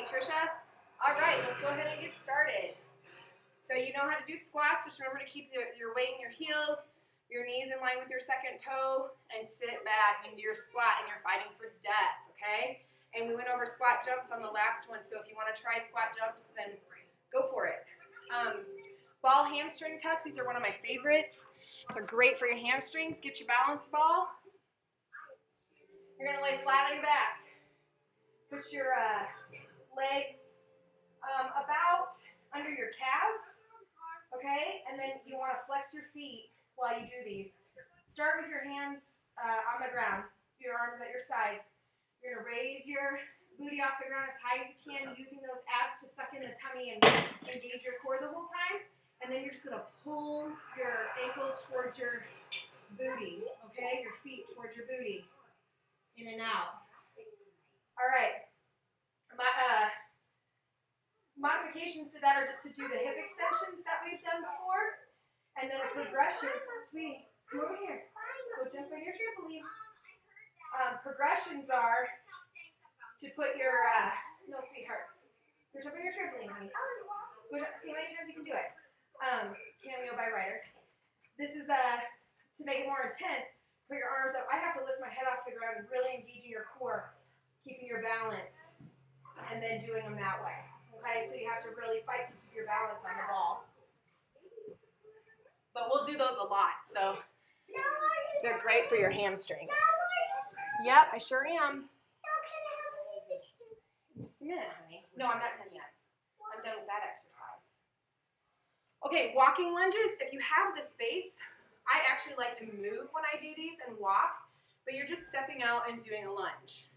Thanks, Trisha. All right, let's go ahead and get started. So you know how to do squats. Just remember to keep your weight in your heels, your knees in line with your second toe, and sit back into your squat, and you're fighting for death, okay? And we went over squat jumps on the last one, so if you want to try squat jumps, then go for it. Ball hamstring tucks, these are one of my favorites. They're great for your hamstrings. Get your balance ball. You're going to lay flat on your back. Put your legs about under your calves, okay? And then you want to flex your feet while you do these. Start with your hands on the ground, your arms at your sides. You're going to raise your booty off the ground as high as you can, using those abs to suck in the tummy and engage your core the whole time. And then you're just going to pull your ankles towards your booty, okay? Your feet towards your booty. In and out. All right. Modifications to that are just to do the hip extensions that we've done before. And then a progression. Sweetie, come over here. Go jump on your trampoline. Progressions are to put your, no, sweetheart. Go jump on your trampoline, honey. Go jump, see how many times you can do it. Cameo by Ryder. This is to make it more intense. Put your arms up. I have to lift my head off the ground and really engaging your core, keeping your balance, and then doing them that way. Okay, so you have to really fight to keep your balance on the ball. But we'll do those a lot, so they're great for your hamstrings. Yep, I sure am. Just a minute, honey. No, I'm not done yet. I'm done with that exercise. Okay, walking lunges. If you have the space, I actually like to move when I do these and walk, but you're just stepping out and doing a lunge.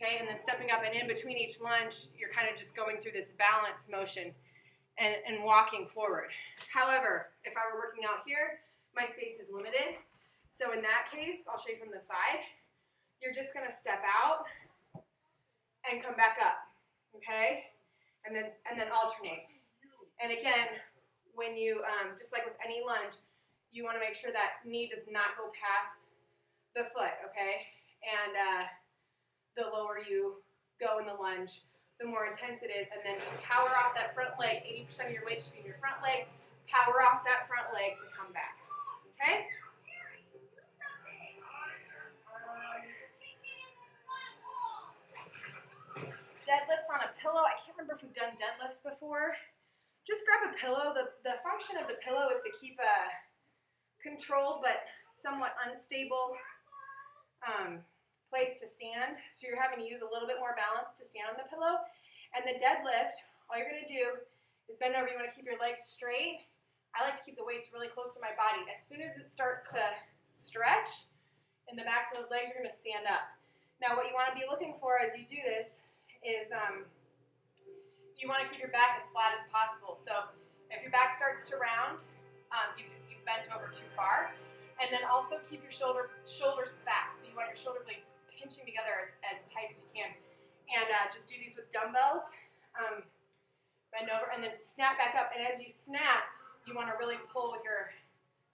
Okay, and then stepping up, and in between each lunge, you're kind of just going through this balance motion and walking forward. However, if I were working out here, my space is limited. So in that case, I'll show you from the side. You're just going to step out and come back up, okay? And then alternate. And again, when you, just like with any lunge, you want to make sure that knee does not go past the foot, okay? And the lower you go in the lunge, the more intense it is. And then just power off that front leg. 80% of your weight should be in your front leg. Power off that front leg to come back, okay? Deadlifts on a pillow. I can't remember if we've done deadlifts before. Just grab a pillow. The function of the pillow is to keep a controlled but somewhat unstable place to stand. So you're having to use a little bit more balance to stand on the pillow. And the deadlift, all you're going to do is bend over. You want to keep your legs straight. I like to keep the weights really close to my body. As soon as it starts to stretch in the backs of those legs, you're going to stand up. Now what you want to be looking for as you do this is you want to keep your back as flat as possible. So if your back starts to round, you've bent over too far. And then also keep your shoulders back. So you want your shoulder blades pinching together as tight as you can. And just do these with dumbbells. Bend over and then snap back up. And as you snap, you want to really pull with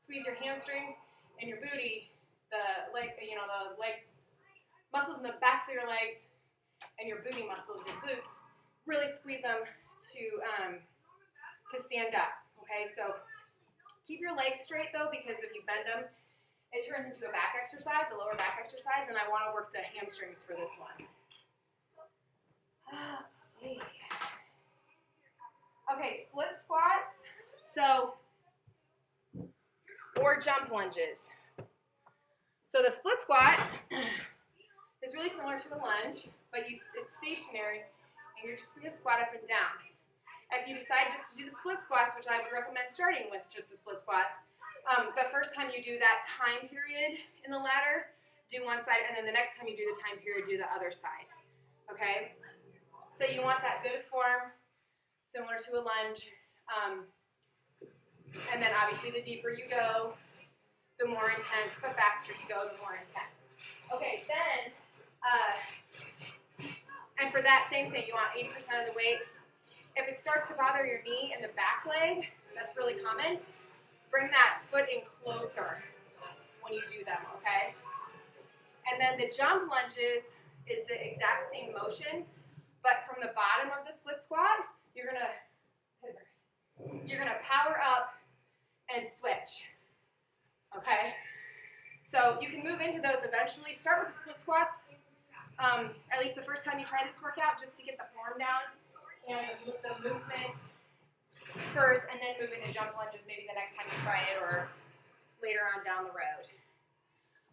squeeze your hamstrings and your booty, the legs, muscles in the backs of your legs, and your booty muscles, your glutes. Really squeeze them to stand up. Okay, so keep your legs straight though, because if you bend them, it turns into a back exercise, a lower back exercise, and I want to work the hamstrings for this one. Let's see. Okay, split squats. So, or jump lunges. So the split squat is really similar to a lunge, but it's stationary, and you're just going to squat up and down. If you decide just to do the split squats, which I would recommend starting with just the split squats, the first time you do that time period in the ladder, do one side, and then the next time you do the time period, do the other side, okay? So you want that good form, similar to a lunge, and then obviously the deeper you go, the more intense, the faster you go, the more intense. Okay, then, and for that same thing, you want 80% of the weight. If it starts to bother your knee and the back leg, that's really common, bring that foot in closer when you do them, okay? And then the jump lunges is the exact same motion, But from the bottom of the split squat, you're gonna power up and switch. Okay? So you can move into those eventually. Start with the split squats, at least the first time you try this workout, just to get the form down and the movement first, and then move into jump lunges maybe the next time you try it or later on down the road.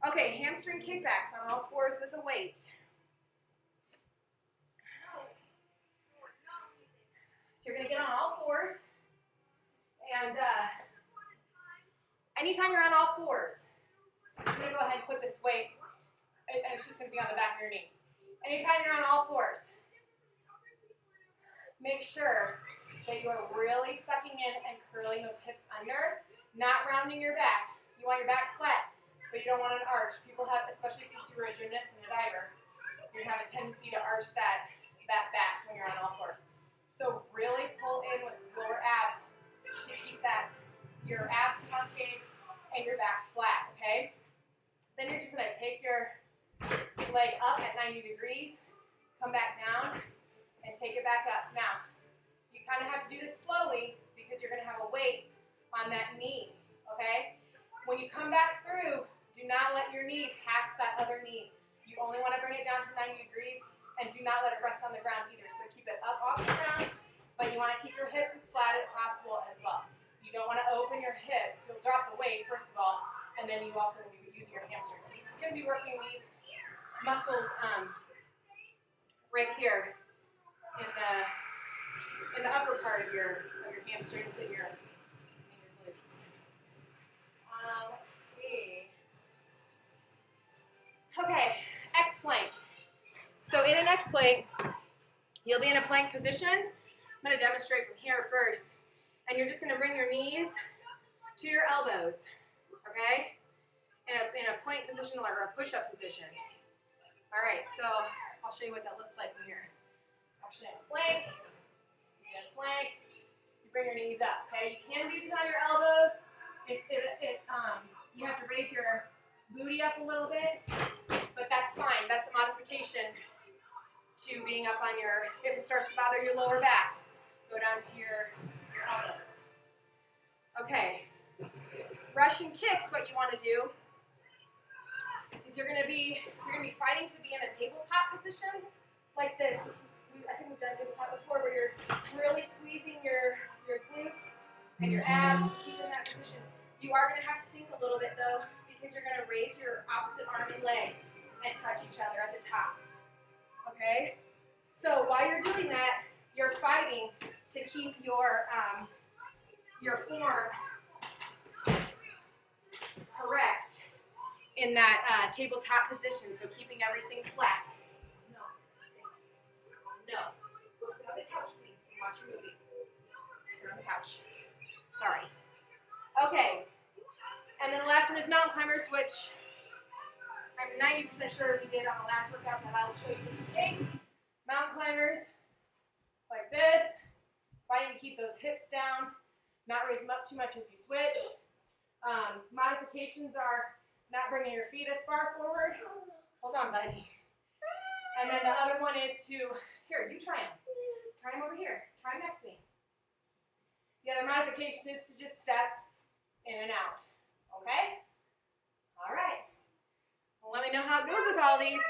Okay, hamstring kickbacks on all fours with a weight. So you're going to get on all fours, and anytime you're on all fours, I'm going to go ahead and put this weight, and it's just going to be on the back of your knee. Anytime you're on all fours, make sure that you are really sucking in and curling those hips under, not rounding your back. You want your back flat, but you don't want an arch. People have, especially since you were a gymnast and a diver, you have a tendency to arch that back when you're on all fours. So really pull in with your lower abs to keep your abs concave and your back flat, okay? Then you're just going to take your leg up at 90 degrees, come back down, and take it back up. Now, you kind of have to do this slowly because you're going to have a weight on that knee, okay? When you come back through, do not let your knee pass that other knee. You only want to bring it down to 90 degrees, and do not let it rest on the ground either. So keep it up off the ground, but you want to keep your hips as flat as possible as well. You don't want to open your hips. You'll drop the weight, first of all, and then you also will be using your hamstrings. So this is going to be working these muscles right here in the upper part of your hamstrings and your glutes. Let's see. Okay, X plank. So in an X plank, you'll be in a plank position. I'm going to demonstrate from here first. And you're just going to bring your knees to your elbows, okay? In a plank position or a push-up position. All right, so I'll show you what that looks like from here. Actually, in a plank, you bring your knees up, okay? You can do these on your elbows. You have to raise your booty up a little bit, but that's fine. That's a modification to being up on your, if it starts to bother your lower back, go down to your elbows. Okay, Russian kicks, what you want to do is you're going to be fighting to be in a tabletop position like this. I think we've done tabletop before, where you're really squeezing your glutes and your abs, keeping that position. You are going to have to sink a little bit though, because you're going to raise your opposite arm and leg and touch each other at the top. Okay? So while you're doing that, you're fighting to keep your form correct in that tabletop position, so keeping everything flat. No. Go sit on the couch, please, and watch your movie. Sit on the couch. Sorry. Okay. And then the last one is mountain climbers, which I'm 90% sure we did on the last workout, but I'll show you just in case. Mountain climbers, like this, fighting to keep those hips down, not raise them up too much as you switch. Modifications are not bringing your feet as far forward. Hold on, buddy. And then the other one is to, here, you try them. Try them over here. Try them next to me. The other modification is to just step in and out. Okay? All right. Well, let me know how it goes with all these.